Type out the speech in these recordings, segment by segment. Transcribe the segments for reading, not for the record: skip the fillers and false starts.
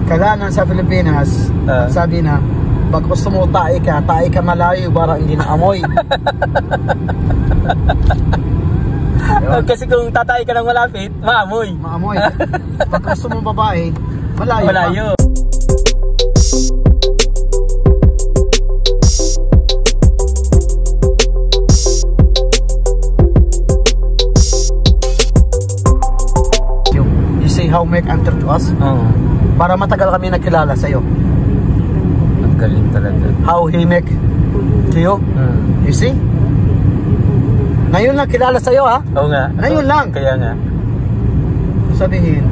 Kailangan sa Pilipinas, sabi na, pag gusto mo tae ka malayo para hindi na amoy. Kasi kung tatay ka ng malapit, maamoy. Maamoy. Pag gusto mo babae, malayo. Malayo. You see how make enter to us? Para matagal kami nagkilala sa'yo. Ang galing talaga. How he make to you? You see? Ngayon lang kilala sa'yo, ha? Oo nga. Ngayon lang. Kaya nga. Sabihin,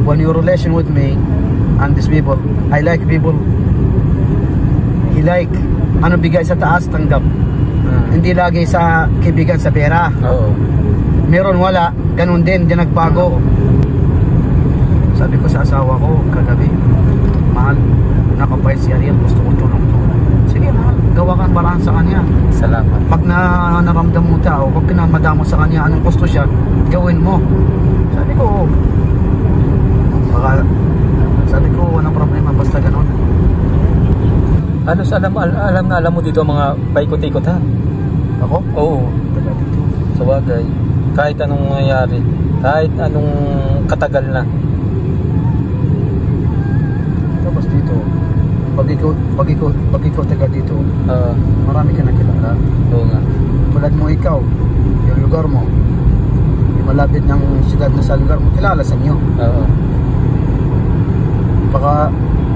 when your relation with me and these people, I like people. He like, ano bigay sa taas, tanggap. Hindi lagi sa kaibigan sa pera. Oo. Meron wala, ganun din, di nagbago. Sabi ko sa asawa ko kagabi, mahal, nakapay si Ariel, gusto ko tulong to. Sige mahal, gawa kang paraan sa kanya. Salamat. Pag naramdam mo tao, pag pinamadamo sa kanya, anong gusto siya, gawin mo. Sabi ko, baka, sabi ko, walang problema, basta ganun. Ano sa alam mo dito ang mga paikot-ikot, ha? Ako? Oo. Taga dito. Sa bagay, kahit anong nangyayari, kahit anong katagal na. Tapos dito, pag ikaw taga dito, marami ka nakilala. Oo nga. Tulad mo ikaw, yung lugar mo, yung malapit ng siyudad na sa lugar mo, kilala sa inyo. Oo.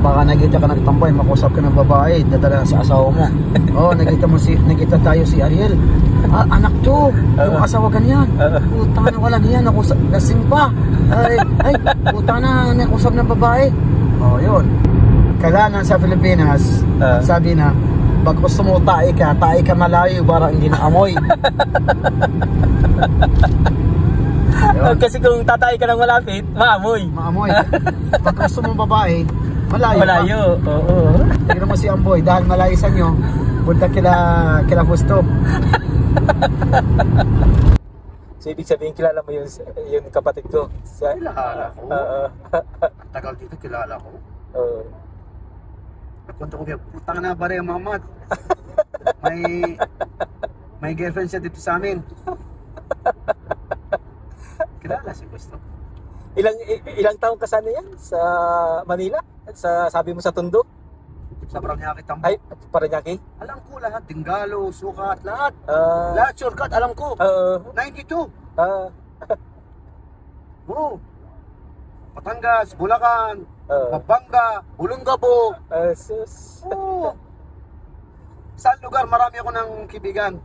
Baka nakita ka nagtambay, makusap ka ng babae, dadala sa asawa mo. Oo, nakita tayo si Ariel. Anak to, yung asawa ganyan. Putang na wala niyan, lasing pa. Ay, putang na, nakusap ng babae. Oo, yun. Kailangan sa Pilipinas, sabi na, pag gusto mo tae ka malayo para hindi na amoy. Kasi kung tatay ka ng malapit, maamoy. Maamoy. Pag gusto mo babae, malayo. Malayo. Oo. Tignan mo si Amboy, dahil malayo sa inyo, punta kila Gusto. So ibig sabihin kilala mo yung kapatid ko? Kilala ko. Tagal dito kilala ko. Oo. Nagpunta ko kaya, putang na bare Muhammad. May girlfriend siya dito sa amin. Kilala si Gusto. Ilang taong ka sana yan sa Manila? Sabi mo sa Tondo? Sa Paranaque Tambo. Ay, Paranaque? Alam ko lahat, Dinggalo, Sukat, lahat. Lahat shortcut, alam ko. 92. Oo. Batangas, Bulacan, Pampanga, Olongapo. Sus. Oo. Saan lugar marami ako ng kaibigan.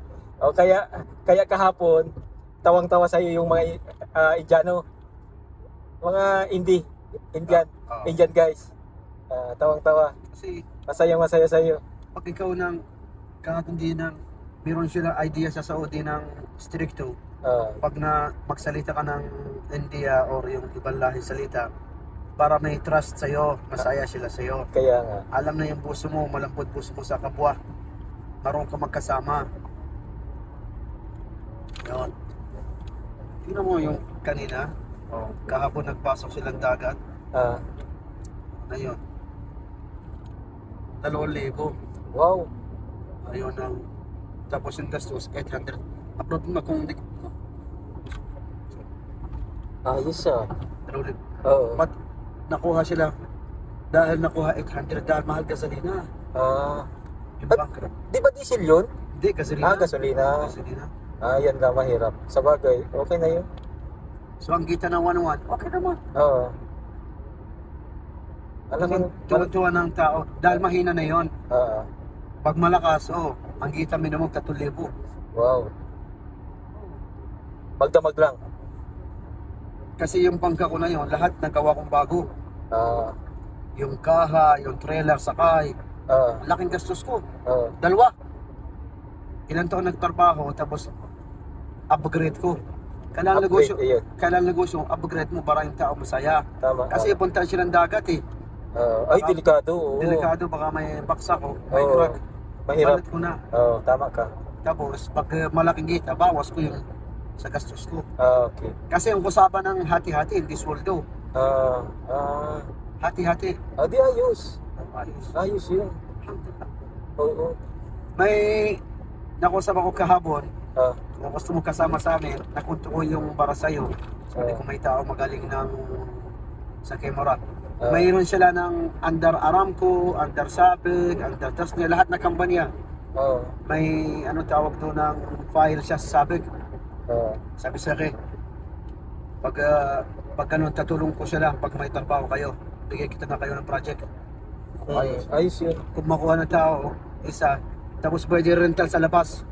Kaya kahapon, tawang-tawa sa iyo yung mga Indiano. Mga Indian guys. Tawang-tawa. Kasi masaya sa iyo. pag ikaw ng kahatundi ng meron silang idea sa Saudi ng stricto, pag magsalita ka ng India or yung ibang lahi salita, para may trust sa'yo, masaya sila sa'yo. Kaya nga. Alam na yung puso mo, malambot puso mo sa kapwa. Marunong ka magkasama. Yun. Tingnan mo yung kanina, kahapon nagpasok silang dagat. Ayun. 2,000. Wow. Ayun ang tapos yung gastos 800. Upload mo kung hindi. Ayos ah. 2,000. Oo. But nakuha sila dahil nakuha 800 dahil mahal gasolina. Yung bangka. Di ba diesel yun? Hindi, gasolina. Gasolina. Gasolina. Yan lang mahirap. Sa bagay, okay na yun. So ang kita ng 1-1, okay naman. Oo. Alam mo, tuwa ng tao dahil mahina na yon. Pag malakas, ang kita minimum 3,000. Wow. Magdamag lang. Kasi yung bangka ko na yon, lahat nagawa kong bago. Yung kaha, yung trailer, sakay. Laking gastos ko. 2. Ilang taon nagtrabaho, tapos upgrade ko. Kailangan negosyo, upgrade mo para yung tao masaya. Tama. Kasi punta siya ng dagat eh. Ay, delikado. Delikado, baka may baksak ko, may crack. Mahirap. Balit ko na. Tama ka. Tapos, pag malaking kita, bawas ko yung sa gastos ko. Okay. Kasi ang usapan ng hati-hati, hindi sweldo. Hati-hati. Ah, di ayos. Ayos. Ayos yun. Alhamdulillah. Oo. May nakusap ako kahapon. Ah, Kung gusto mo kasama sa amin, nakunto ko yung para sa'yo. Sabi ko may tao magaling ng sa Kemora. Mayroon sila ng under Aramco, under Sabic, under Tasnia, lahat na kampanya. oo. May ano tawag doon ng file siya sa Sabic. Sabi sa akin, pag ganun, tatulong ko sila pag may trabaho kayo. Bigay kita na kayo ng project. Ayos yun. Kung makuha ng tao, isa, tapos pwede rental sa labas.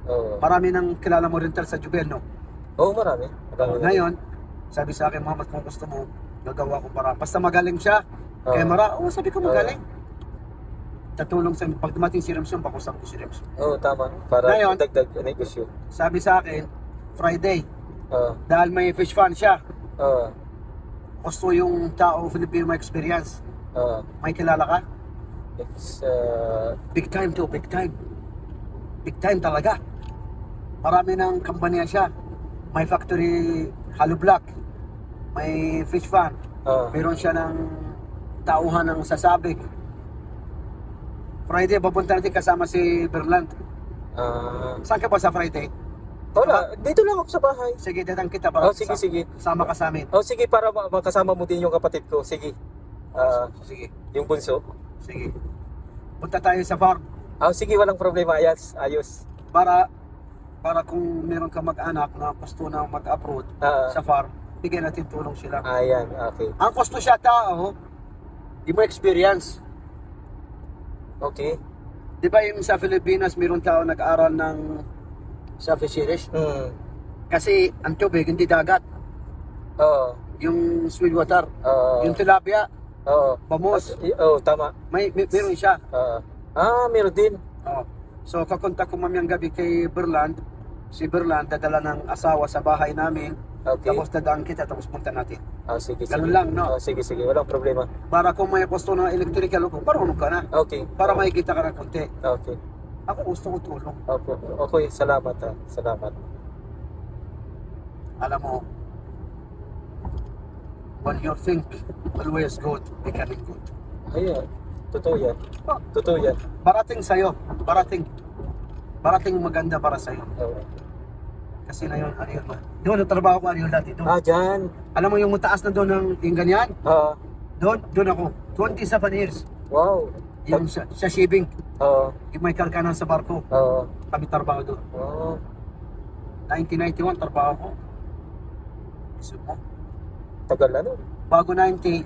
Oo. Marami nang kilala mo rental sa Jubel, no? Oo, marami. Ngayon, sabi sa akin, Muhammad, kung gusto mo, gagawa ko para. Basta magaling siya, Oo. kay Mara, sabi ko magaling. Tatulong sa pag dumating si Remson, pakusap ko si Remson. Oo, tama. Para Ngayon, dagdag negosyo. Sabi sa akin, Friday, Oo. dahil may fish fun siya, Oo. gusto yung tao Filipino may experience. Oo. May kilala ka? It's, Big time to, big time. Big time talaga. Marami ng kampanya siya. May factory, hollow block. May fish farm. Meron siya ng tauhan ng sasabik. Friday, papunta natin kasama si Berland. Saan ka ba sa Friday? wala, dito lang ako sa bahay. Sige, datang kita para Sige. sama ka sa amin. Sige, para makasama mo din yung kapatid ko. Sige. Sige, Yung bunso. sige. Punta tayo sa farm Sige, walang problema. Ayos. para kung meron ka mag-anak na gusto na mag-abroad sa farm, bigyan natin tulong sila. Ayan, okay. Ang gusto siya tao, di mo experience. Okay. Di ba yung sa Pilipinas, mayroong tao nag-aaral ng sa fisheries? Kasi ang tubig, hindi dagat. Oo. Yung sweet water, Oo. yung tilapia, Oo. bamos, Tama. meron siya. Meron din. Oh. So kakontak ko mamayang gabi kay Berland. Si Berland dadala ng asawa sa bahay namin. Okay. Tapos dadaan kita, tapos punta natin. Sige. Ganun lang, no? Sige. Walang problema. Para kung may gusto ng electrical, marunong ka na. Okay. Para makikita ka ng konti. Okay. Ako gusto ko tulong. Opo. Okay, salamat Salamat. Alam mo, when you think always good, becoming good. Ayan. Totoo yan. Oh, Totoo yan. Barating sa'yo. Barating maganda para sa'yo. Oo. Kasi na yun, ano yun ba? Doon, natrabaho ko, ano yun dati doon. Dyan. Alam mo yung mataas na doon ng yung ganyan? Doon ako. 27 years. Wow. Yung sa shipping. Oo. Yung may karkanan sa barko. Oo. Kami trabaho doon. 1991, trabaho ko. Isip mo. Tagal ano? Bago 90,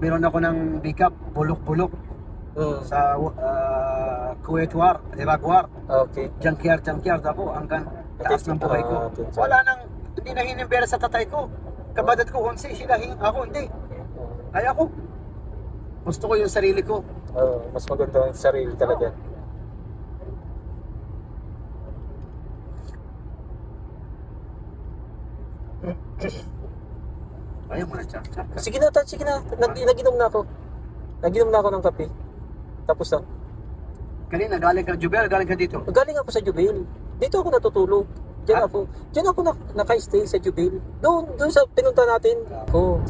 meron ako ng backup, bulok-bulok. Sa Kuwait War, Iraq War. Okay. Junkyard ako hanggang taas ng buhay ko. Wala nang, hindi na hinimbera sa tatay ko. Kabadat ko 11, sila ako hindi. Ay ako. Gusto ko yung sarili ko. Mas maganda ang sarili talaga. Ayaw mo na chat. Sige na. Naginom na ako. Naginom na ako ng kape. Tapos na. Kanina, galing ka Jubel, galing ka dito. Galing ako sa Jubil. Dito ako natutulog. Diyan ako naka-stay sa Jubil. Doon sa pinunta natin.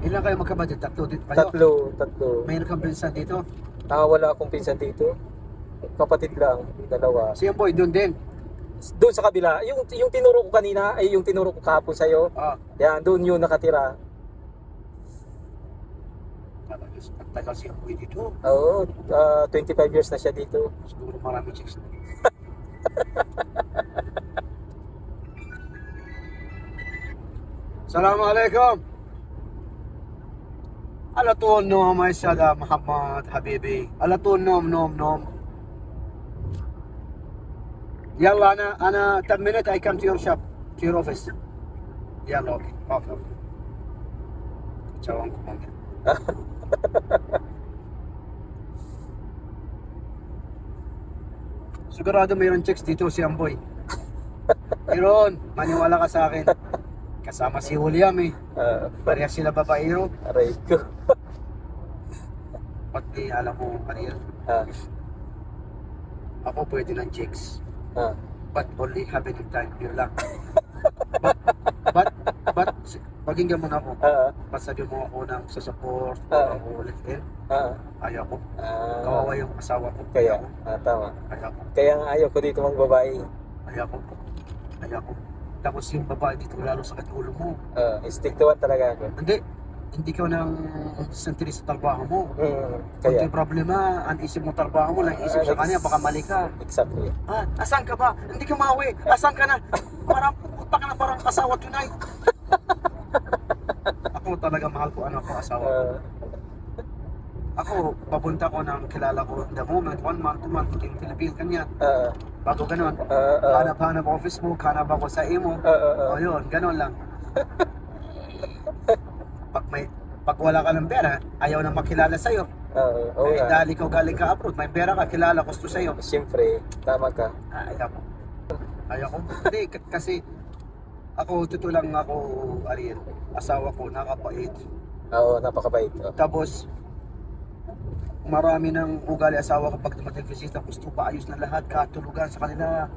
Ilan kayo magkabatid? Tatlo dito kayo? Tatlo. Mayroon kang pinsan dito? Wala akong pinsan dito. Kapatid lang, dalawa. Si Boy, doon din? Doon sa kabila. Yung tinuro ko kanina, ay yung tinuro ko kahapon sa'yo. Yan, doon yung nakatira. Tagal si Boy dito. Oo, 25 years na siya dito. Siguro marami chicks na. Assalamualaikum. على طول نوم يا سادة محمد حبيبي على طول نوم يلا انا 10 minutes I come to your shop to your office يلا اوكي ciao uncle. Sigurado mayroon chicks dito si Amboy. Mayroon, maniwala ka sa akin. Kasama si William Parehas sila babaero. Aray ko. Ba't di alam mo, Ariel? Ako pwede ng chicks. But only having time. Yun lang. but Pakinggan mo na ako. Pasabi mo ako ng sa support, ako live in. Ayaw ko. Kawawa yung asawa ko. Kaya, tama. Ayaw ko. Kaya nga ayaw ko dito mga babae. Ayaw ko. Ayaw ko. Tapos yung babae dito, lalo sakit ulo mo. Stick to one talaga ako. Hindi ka nang sentiri sa trabaho mo. Kung Kaya, yung problema, ang isip mo trabaho mo, lang isip sa kanya, baka mali ka. exactly. Asan ka ba? Hindi ka mauwi. Asan ka na? Parang puta ka na, parang asawa tunay. Ako talaga mahal ko ako asawa ko. Ako, papunta ko ng kilala ko the moment, 1 month, 2 month, in Philippines kanya. Bago ganon, hanap-hanap office mo, hanap ako sa imo. O yun, ganon lang. Pag wala ka ng pera, ayaw na makilala sa'yo. Dahil ikaw galing ka abroad, may pera ka, kilala gusto sa'yo. Siyempre, tama ka. Ayaw ko. Hindi, kasi ako, totoo lang ako, Ariel, asawa ko, nakapait. Oo, napakabait. Tapos, marami ng ugali asawa ko pag dumating visita, gusto paayos na lahat, katulugan sa kanila.